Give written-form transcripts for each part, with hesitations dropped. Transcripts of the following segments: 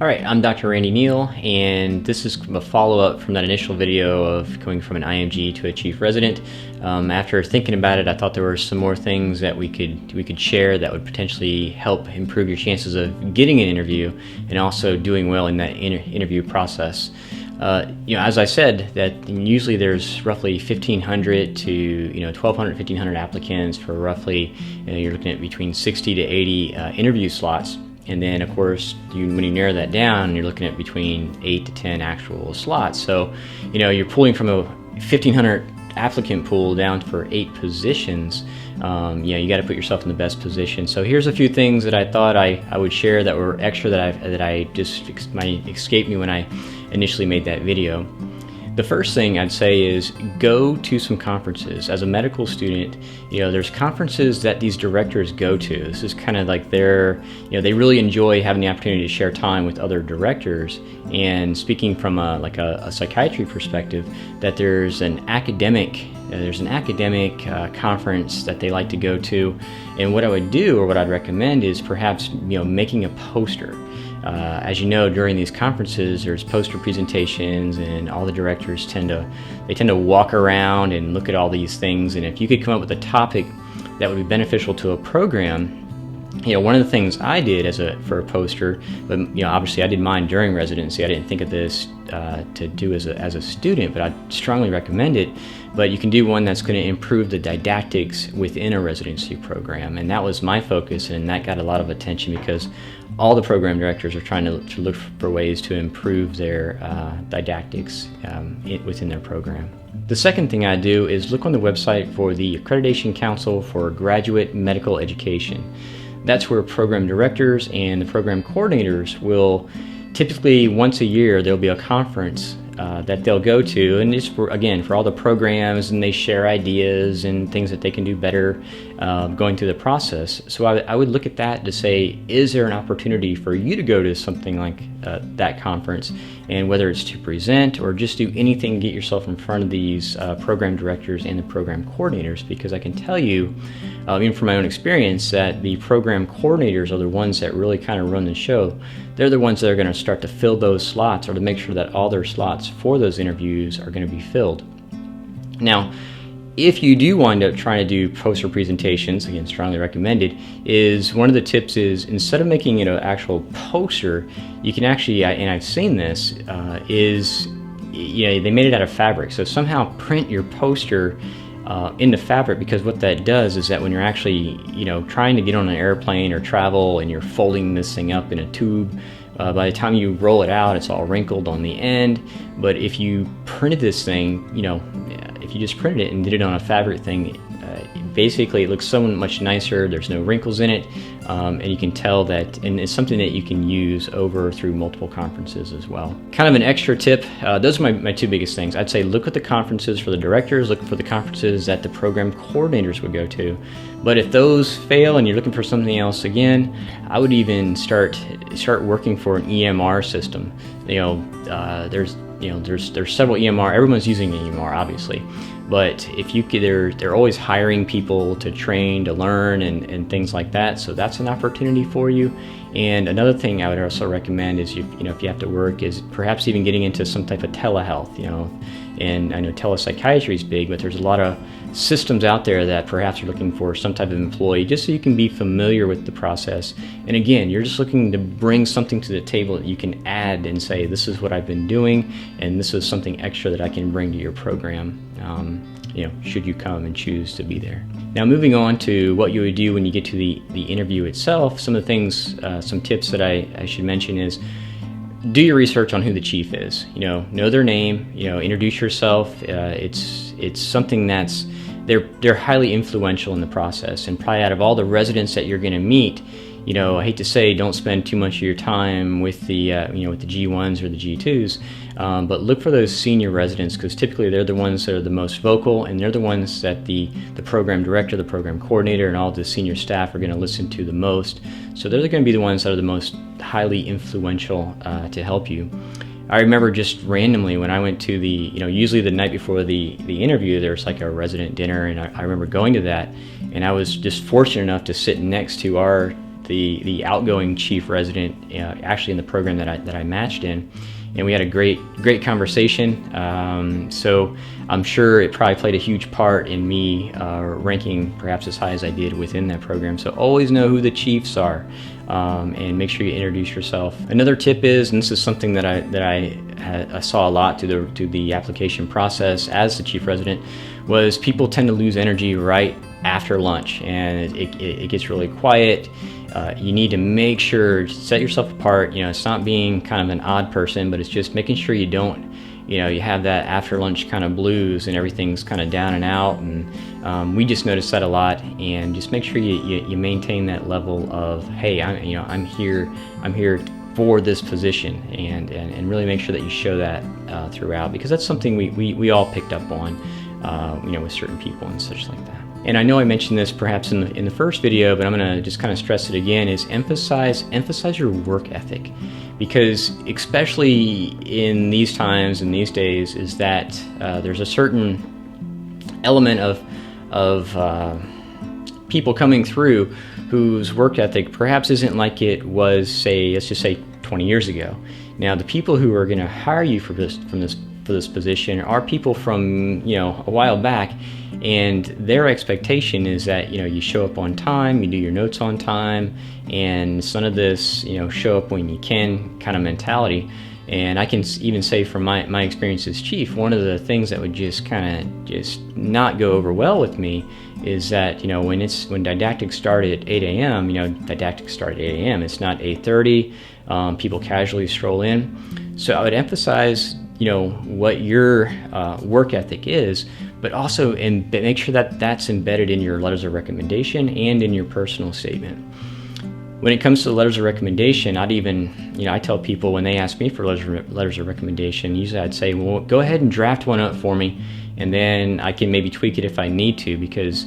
All right, I'm Dr. Randy Neal, and this is a follow-up from that initial video of going from an IMG to a chief resident. After thinking about it, I thought there were some more things that we could share that would potentially help improve your chances of getting an interview and also doing well in that interview process. As I said, that usually there's roughly 1,500 to 1,200, 1,500 applicants for roughly you're looking at between 60 to 80 interview slots. And then, of course, when you narrow that down, you're looking at between 8 to 10 actual slots. So, you're pulling from a 1,500 applicant pool down for 8 positions. You got to put yourself in the best position. So here's a few things that I thought I would share that were extra that I just escaped me when I initially made that video. The first thing I'd say is go to some conferences. As a medical student, there's conferences that these directors go to. This is kind of like they really enjoy having the opportunity to share time with other directors. And speaking from a psychiatry perspective, that there's an academic conference that they like to go to. And what I would do, or what I'd recommend, is perhaps making a poster. As you know, during these conferences, there's poster presentations, and all the directors tend to walk around and look at all these things. And if you could come up with a topic that would be beneficial to a program, one of the things I did for a poster, but obviously I did mine during residency. I didn't think of this to do as a student, but I strongly recommend it. But you can do one that's going to improve the didactics within a residency program, and that was my focus, and that got a lot of attention because all the program directors are trying to look for ways to improve their didactics within their program. The second thing I do is look on the website for the Accreditation Council for Graduate Medical Education. That's where program directors and the program coordinators will typically, once a year, there'll be a conference that they'll go to, and it's for all the programs, and they share ideas and things that they can do better going through the process. So I would look at that to say, is there an opportunity for you to go to something like that conference, and whether it's to present or just do anything to get yourself in front of these program directors and the program coordinators, because I can tell you, even from my own experience, that the program coordinators are the ones that really kind of run the show. They're the ones that are going to start to fill those slots, or to make sure that all their slots for those interviews are going to be filled. Now, if you do wind up trying to do poster presentations, again, strongly recommended, is one of the tips is, instead of making it an actual poster, you can actually, and I've seen this, they made it out of fabric. So somehow print your poster into fabric, because what that does is that when you're actually trying to get on an airplane or travel, and you're folding this thing up in a tube, by the time you roll it out, it's all wrinkled on the end. But if you printed this thing, if you just printed it and did it on a fabric thing, basically it looks so much nicer. There's no wrinkles in it, and you can tell that, and it's something that you can use through multiple conferences as well. Kind of an extra tip, those are my two biggest things. I'd say look at the conferences for the directors, look for the conferences that the program coordinators would go to. But if those fail and you're looking for something else, again, I would even start working for an EMR system. There's several EMR. Everyone's using EMR, obviously, but if you could, they're always hiring people to train, to learn, and things like that. So that's an opportunity for you. And another thing I would also recommend is, if you have to work, is perhaps even getting into some type of telehealth. And I know telepsychiatry is big, but there's a lot of systems out there that perhaps are looking for some type of employee, just so you can be familiar with the process. And again, you're just looking to bring something to the table that you can add and say, this is what I've been doing, and this is something extra that I can bring to your program, should you come and choose to be there. Now, moving on to what you would do when you get to the interview itself, some of the things, some tips that I should mention is, do your research on who the chief is. Know their name. Introduce yourself. It's something that's they're highly influential in the process, and probably out of all the residents that you're going to meet, I hate to say, don't spend too much of your time with the with the G1s or the G2s, but look for those senior residents, because typically they're the ones that are the most vocal, and they're the ones that the program director, the program coordinator, and all the senior staff are going to listen to the most. So they're going to be the ones that are the most highly influential to help you. I remember just randomly when I went to usually the night before the interview, there's like a resident dinner, and I remember going to that, and I was just fortunate enough to sit next to our the outgoing chief resident, actually in the program that I matched in, and we had a great conversation. So I'm sure it probably played a huge part in me ranking perhaps as high as I did within that program. So always know who the chiefs are, and make sure you introduce yourself. Another tip is, and this is something that I saw a lot through the application process as the chief resident, was people tend to lose energy right after lunch, and it gets really quiet. You need to make sure, set yourself apart. It's not being kind of an odd person, but it's just making sure you don't, you have that after lunch kind of blues and everything's kind of down and out. And we just noticed that a lot, and just make sure you maintain that level of, hey, I'm here for this position, and really make sure that you show that throughout, because that's something we all picked up on, with certain people and such like that. And I know I mentioned this perhaps in the first video, but I'm going to just kind of stress it again, is emphasize your work ethic. Because especially in these times and these days, is that there's a certain element of people coming through whose work ethic perhaps isn't like it was, say, let's just say 20 years ago. Now, the people who are going to hire you for this position are people from a while back, and their expectation is that you show up on time, you do your notes on time, and it's none of this show up when you can kind of mentality. And I can even say from my experience as chief, one of the things that would just not go over well with me is that when didactics start at 8 a.m. Didactics start at 8 a.m. It's not 8:30. People casually stroll in. So I would emphasize what your work ethic is, but also make sure that that's embedded in your letters of recommendation and in your personal statement. When it comes to the letters of recommendation, I tell people when they ask me for letters of recommendation, usually I'd say, well, go ahead and draft one up for me, and then I can maybe tweak it if I need to, because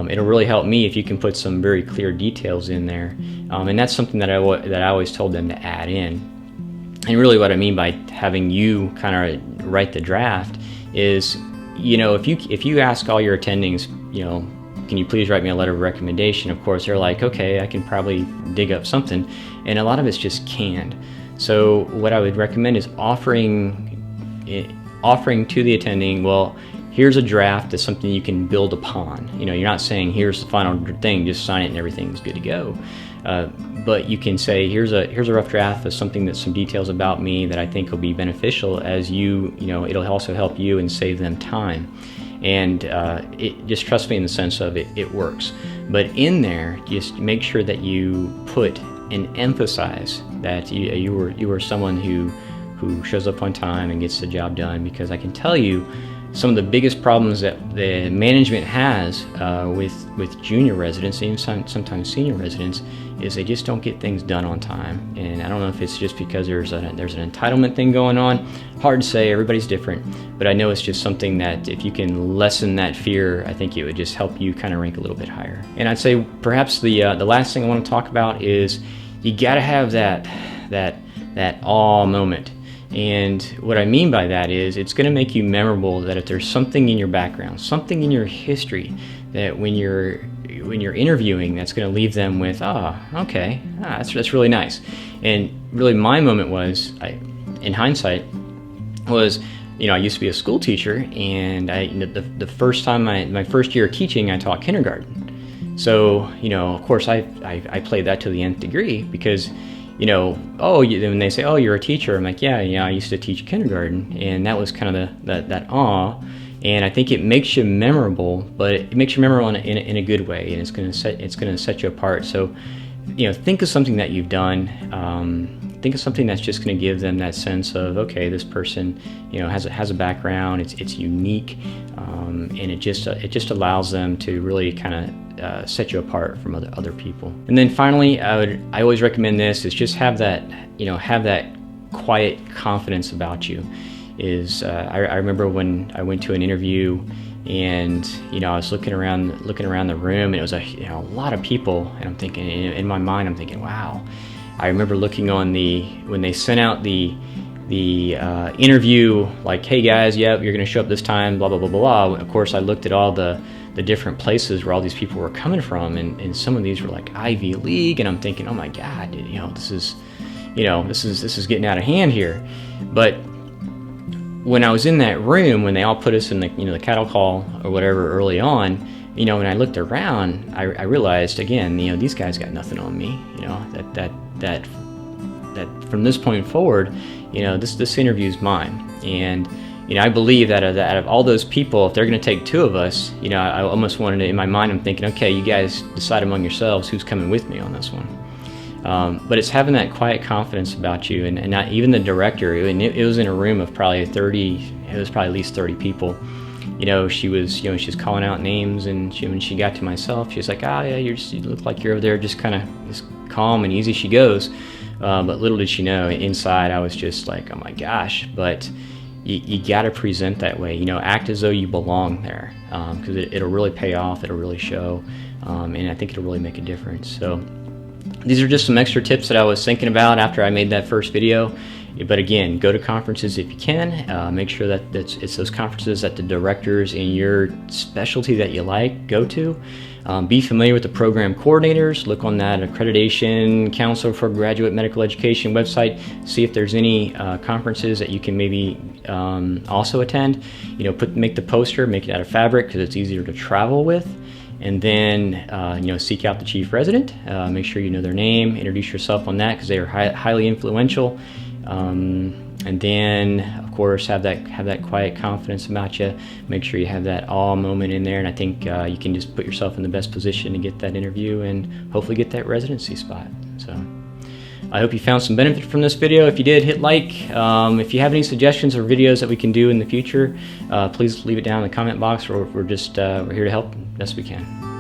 it'll really help me if you can put some very clear details in there. And that's something that I always told them to add in. And really what I mean by having you kind of write the draft is, if you ask all your attendings, can you please write me a letter of recommendation? Of course, they're like, okay, I can probably dig up something. And a lot of it's just canned. So what I would recommend is offering to the attending, well, here's a draft that's something you can build upon. You're not saying, here's the final thing, just sign it and everything's good to go. But you can say, here's a rough draft of something that's some details about me that I think will be beneficial, as it'll also help you and save them time. And just trust me in the sense of it works. But in there, just make sure that you put and emphasize that you were someone who shows up on time and gets the job done, because I can tell you some of the biggest problems that the management has with junior residents, even sometimes senior residents, is they just don't get things done on time. And I don't know if it's just because there's an entitlement thing going on. Hard to say, everybody's different. But I know it's just something that if you can lessen that fear, I think it would just help you kind of rank a little bit higher. And I'd say perhaps the last thing I want to talk about is you got to have that awe moment. And what I mean by that is it's going to make you memorable, that if there's something in your background, something in your history, that when you're interviewing, that's going to leave them with, that's really nice. And really my moment was, in hindsight, was, I used to be a school teacher, and the first time my first year of teaching, I taught kindergarten. So, of course I played that to the nth degree, because when they say, oh, you're a teacher, I'm like, yeah, I used to teach kindergarten. And that was kind of that awe. And I think it makes you memorable, but it makes you memorable in a good way, and it's going to set you apart. So, think of something that you've done. Think of something that's just going to give them that sense of, okay, this person, has a background. It's unique, and it just allows them to really kind of set you apart from other people. And then finally, I always recommend this, is just have that quiet confidence about you. I remember when I went to an interview, and I was looking around the room, and it was a lot of people, and I'm thinking, in my mind, I'm thinking, wow. I remember looking when they sent out the interview, like, hey guys, yep, you're going to show up this time, blah blah blah blah blah. Of course, I looked at all the the different places where all these people were coming from, and some of these were like Ivy League, and I'm thinking, oh my God, this is getting out of hand here. But when I was in that room, when they all put us in the cattle call or whatever early on, when I looked around, I realized again, these guys got nothing on me. That from this point forward, this interview's mine. And I believe that out of all those people, if they're going to take two of us, I almost wanted to, in my mind, I'm thinking, okay, you guys decide among yourselves who's coming with me on this one. But it's having that quiet confidence about you, and not even the director. It was in a room of probably 30. It was probably at least 30 people. She was, she's calling out names, and when she got to myself, she was like, "Ah, yeah, you look like you're over there, just kind of just calm and easy." She goes, but little did she know, inside I was just like, "Oh my gosh!" But you got to present that way. Act as though you belong there, because it'll really pay off. It'll really show, and I think it'll really make a difference. So these are just some extra tips that I was thinking about after I made that first video. But again, go to conferences if you can. Make sure that it's those conferences that the directors in your specialty that you like go to. Be familiar with the program coordinators. Look on that Accreditation Council for Graduate Medical Education website. See if there's any conferences that you can maybe also attend. Make the poster, make it out of fabric because it's easier to travel with. And then, seek out the chief resident. Make sure you know their name. Introduce yourself on that because they are highly influential. And then, of course, have that quiet confidence about you. Make sure you have that awe moment in there, and I think you can just put yourself in the best position to get that interview and hopefully get that residency spot. So I hope you found some benefit from this video. If you did, hit like. If you have any suggestions or videos that we can do in the future, please leave it down in the comment box, or we're here to help best we can.